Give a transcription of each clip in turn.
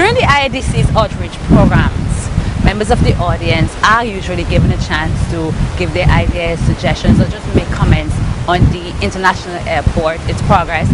During the Iadc'S outreach programs, members of the audience are usually given a chance to give their ideas, suggestions, or just make comments on the international airport, its progress,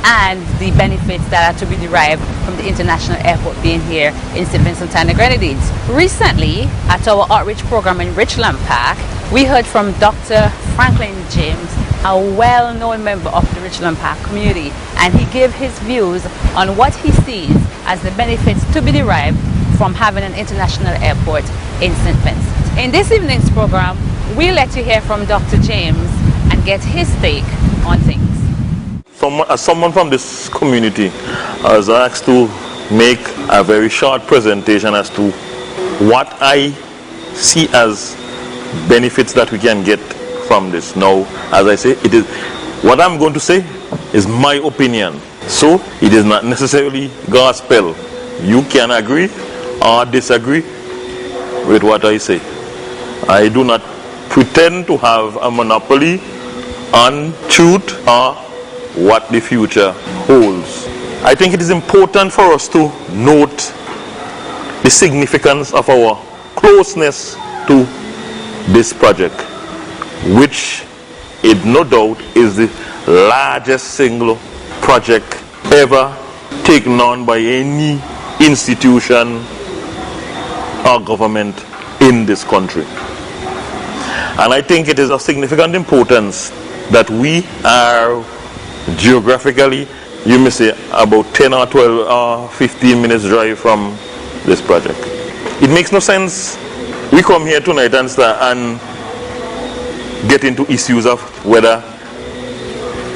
and the benefits that are to be derived from the international airport being here in St. Vincent and the Grenadines. Recently, at our outreach program in Richland Park, we heard from Dr. Franklyn James, a well-known member of the Richland Park community, and he gave his views on what he sees as the benefits to be derived from having an international airport in St. Vincent. In this evening's program, we'll let you hear from Dr. James and get his take on things. As someone from this community, I was asked to make a very short presentation as to what I see as benefits that we can get from this. Now, as I say, it is what I'm going to say is my opinion, so it is not necessarily gospel. You can agree or disagree with what I say. I do not pretend to have a monopoly on truth or what the future holds. I think it is important for us to note the significance of our closeness to this project, which no doubt is the largest single project ever taken on by any institution or government in this country. And I think it is of significant importance that we are geographically, you may say, about 10 or 12 or 15 minutes drive from this project. It makes no sense we come here tonight and get into issues of whether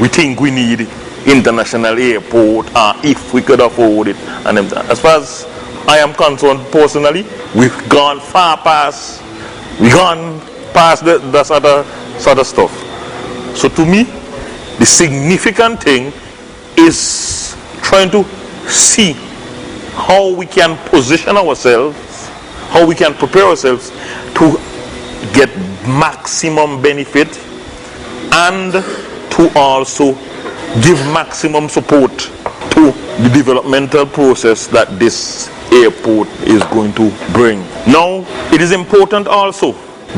we think we need international airport or if we could afford it. And as far as I am concerned personally, we've gone far past, that sort of stuff. So to me, the significant thing is trying to see how we can position ourselves, how we can prepare ourselves to get maximum benefit and to also give maximum support to the developmental process that this airport is going to bring. Now, it is important also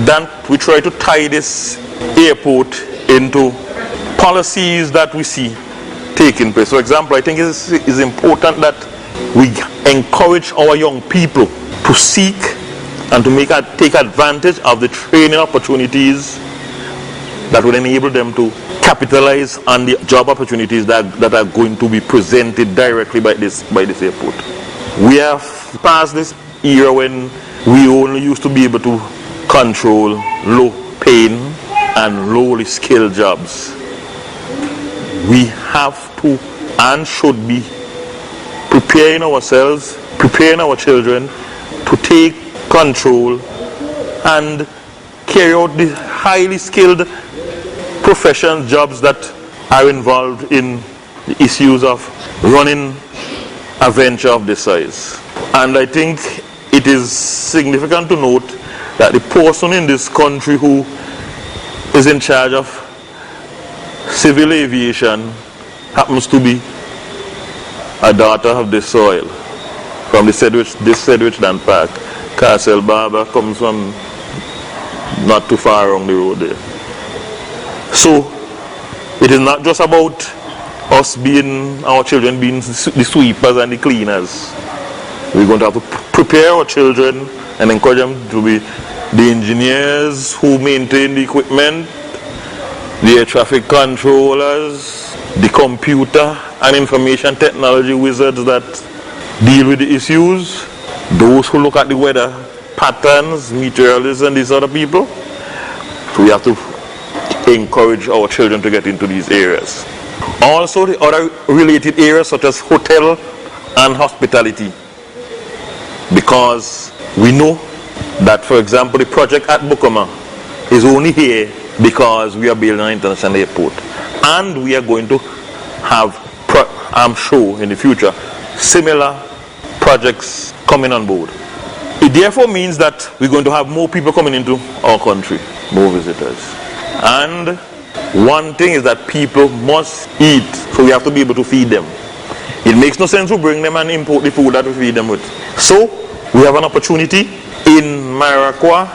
that we try to tie this airport into policies that we see taking place. For example, I think it is important that we encourage our young people to seek and to take advantage of the training opportunities that would enable them to capitalize on the job opportunities that are going to be presented directly by this airport. We have passed this era when we only used to be able to control low-paying and lowly skilled jobs. We have to and should be preparing ourselves, preparing our children to take control and carry out the highly skilled professions, jobs that are involved in the issues of running a venture of this size. And I think it is significant to note that the person in this country who is in charge of civil aviation happens to be a daughter of this soil from this Sedgwichland Park. Castle Barber comes from not too far along the road there. So it is not just about us our children being the sweepers and the cleaners. We're going to have to prepare our children and encourage them to be the engineers who maintain the equipment, the air traffic controllers, the computer and information technology wizards that deal with the issues, those who look at the weather patterns, meteorologists and these other people. So we have to encourage our children to get into these areas. Also the other related areas such as hotel and hospitality, because we know that, for example, the project at Bukama is only here because we are building an international airport, and we are going to have, I'm sure in the future, similar projects coming on board. It therefore means that we're going to have more people coming into our country, more visitors. And one thing is that people must eat, so we have to be able to feed them. It makes no sense to bring them and import the food that we feed them with. So we have an opportunity in Maracua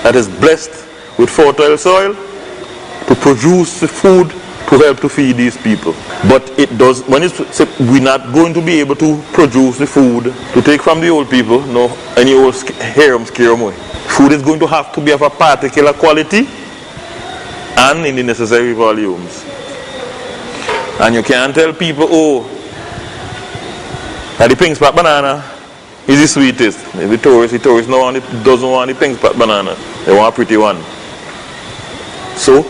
that is blessed with fertile soil to produce the food to help to feed these people. But it does, when it's, we're not going to be able to produce the food to take from the old people, no, any old harem scare away. Food is going to have to be of a particular quality and in the necessary volumes. And you can't tell people, oh, that the pink spot banana is the sweetest. The tourist doesn't want the pink spot banana. They want a pretty one. So,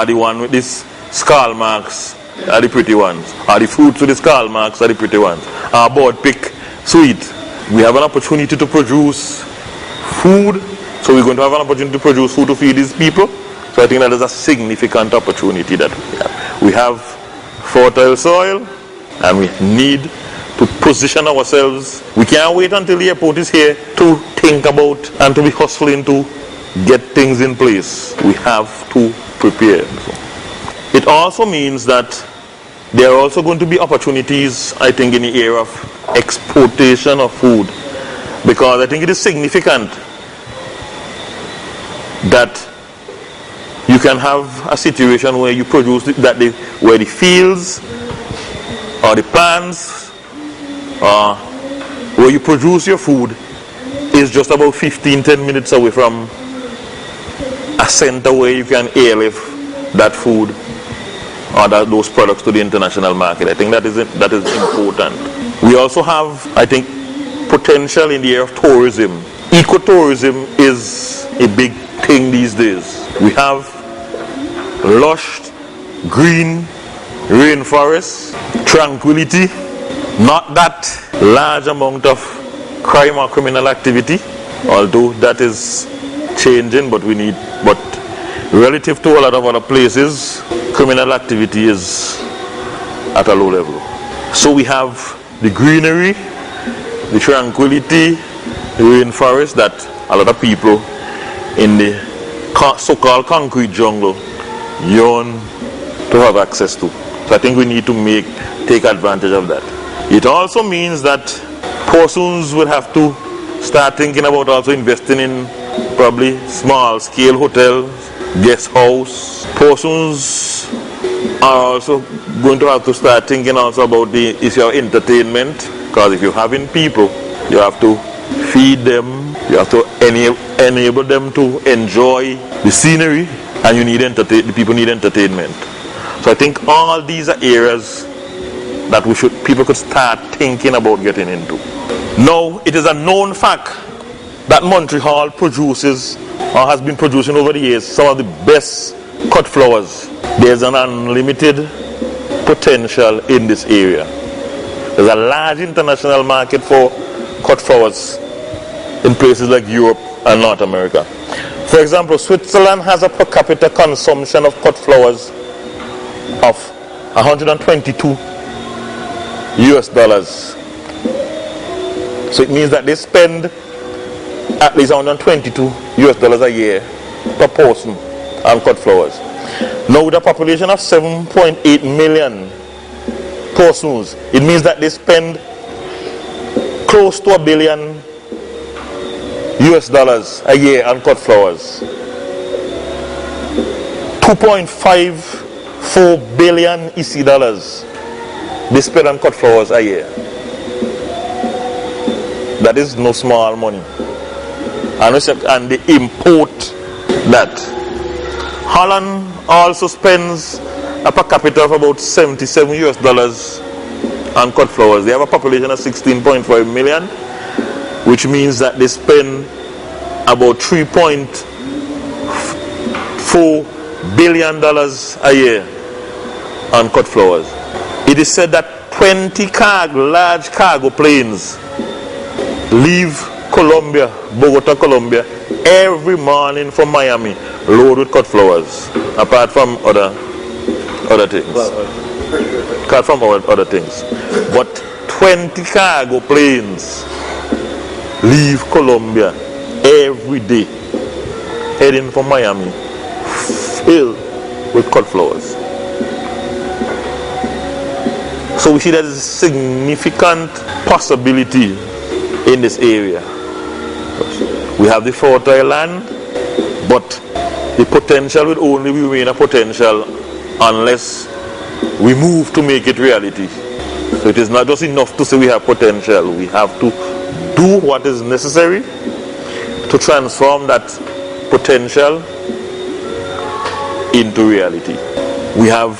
the one with this skull marks are the pretty ones. The fruits with the skull marks are the pretty ones. Board pick sweet. We have an opportunity to produce food. So we're going to have an opportunity to produce food to feed these people. So I think that is a significant opportunity that we have. We have fertile soil and we need to position ourselves. We can't wait until the airport is here to think about and to be hustling to get things in place. We have to prepare. It also means that there are also going to be opportunities, I think, in the area of exportation of food, because I think it is significant that you can have a situation where you produce where the fields or the plants where you produce your food is just about 15-10 minutes away from a center where you can airlift that food or those products to the international market. I think that is important. We also have, I think, potential in the area of tourism. Ecotourism is a big thing these days. We have lush, green rainforests, tranquility, not that large amount of crime or criminal activity, although that is changing, but relative to a lot of other places, criminal activity is at a low level. So we have the greenery, the tranquility, the rainforest that a lot of people in the so-called concrete jungle yearn to have access to. So I think we need to take advantage of that. It also means that persons will have to start thinking about also investing in probably small-scale hotels, guest house. Persons are also going to have to start thinking also about the issue of entertainment, because if you're having people, you have to feed them, you have to enable them to enjoy the scenery, and the people need entertainment. So I think all these are areas that people could start thinking about getting into. Now, it is a known fact that Montreal produces, or has been producing over the years, some of the best cut flowers. There's an unlimited potential in this area. There's a large international market for cut flowers in places like Europe and North America. For example, Switzerland has a per capita consumption of cut flowers of $122. So it means that they spend at least $122 a year per person on cut flowers. Now with a population of 7.8 million persons, it means that they spend close to $1 billion a year on cut flowers. 2.54 billion EC dollars they spend on cut flowers a year. That is no small money. And they import that. Holland also spends a per capita of about $77 on cut flowers. They have a population of 16.5 million, which means that they spend about $3.4 billion a year on cut flowers. It is said that 20 large cargo planes leave Bogota, Colombia, every morning from Miami, loaded with cut flowers, apart from other things. Apart from other things. But 20 cargo planes leave Colombia every day, heading from Miami, filled with cut flowers. So we see that there's a significant possibility in this area. We have the fertile land, but the potential will only remain a potential unless we move to make it reality. So it is not just enough to say we have potential. We have to do what is necessary to transform that potential into reality. We have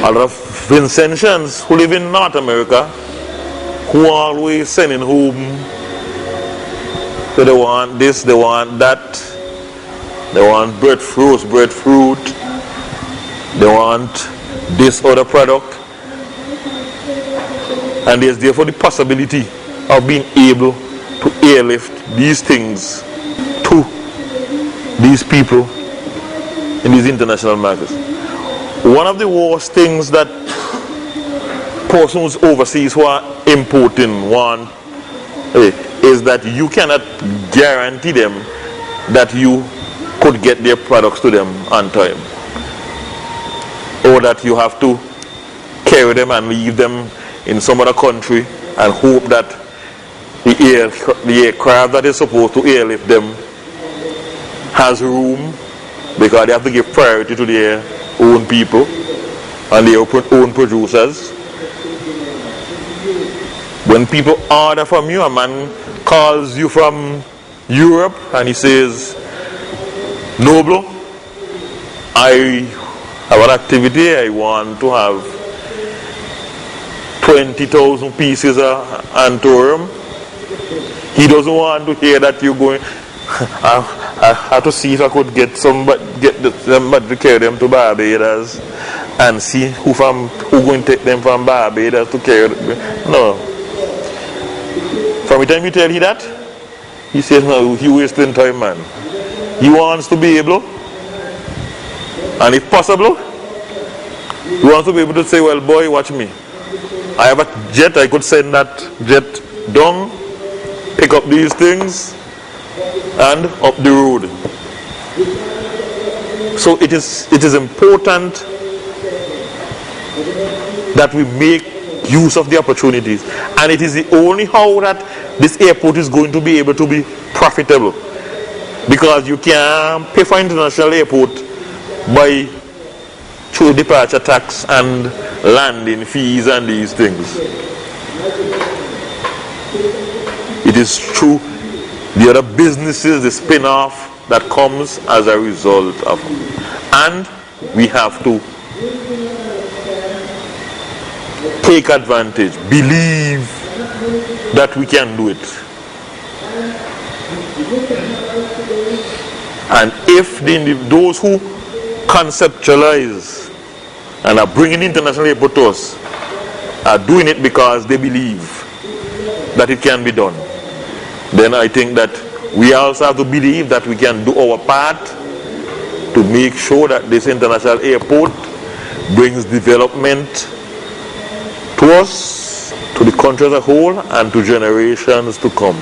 a lot of Vincentians who live in North America who are always sending home. So they want this, they want that, they want roast breadfruit, they want this other product, and there's therefore the possibility of being able to airlift these things to these people in these international markets. One of the worst things that persons overseas who are importing want is that you cannot guarantee them that you could get their products to them on time, or that you have to carry them and leave them in some other country and hope that the aircraft that is supposed to airlift them has room, because they have to give priority to their own people and their own producers. When people order from you, a man calls you from Europe and he says, Noble, I have an activity, I want to have 20,000 pieces of antorium. He doesn't want to hear that you're going, I have to see if I could get somebody to carry them to Barbados and see who going to take them from Barbados to carry them. No. From the time you tell him that, he says, no, he wasting time, man. He wants to be able, and if possible, he wants to be able to say, well, boy, watch me. I have a jet, I could send that jet down, pick up these things, and up the road. So it is important that we make use of the opportunities, and it is the only how that this airport is going to be able to be profitable, because you can't pay for international airport by through departure tax and landing fees and these things. It is through the other businesses, the spin-off that comes as a result of it. And we have to take advantage, believe that we can do it. And if those who conceptualize and are bringing international airport to us are doing it because they believe that it can be done, then I think that we also have to believe that we can do our part to make sure that this international airport brings development to us, to the country as a whole, and to generations to come.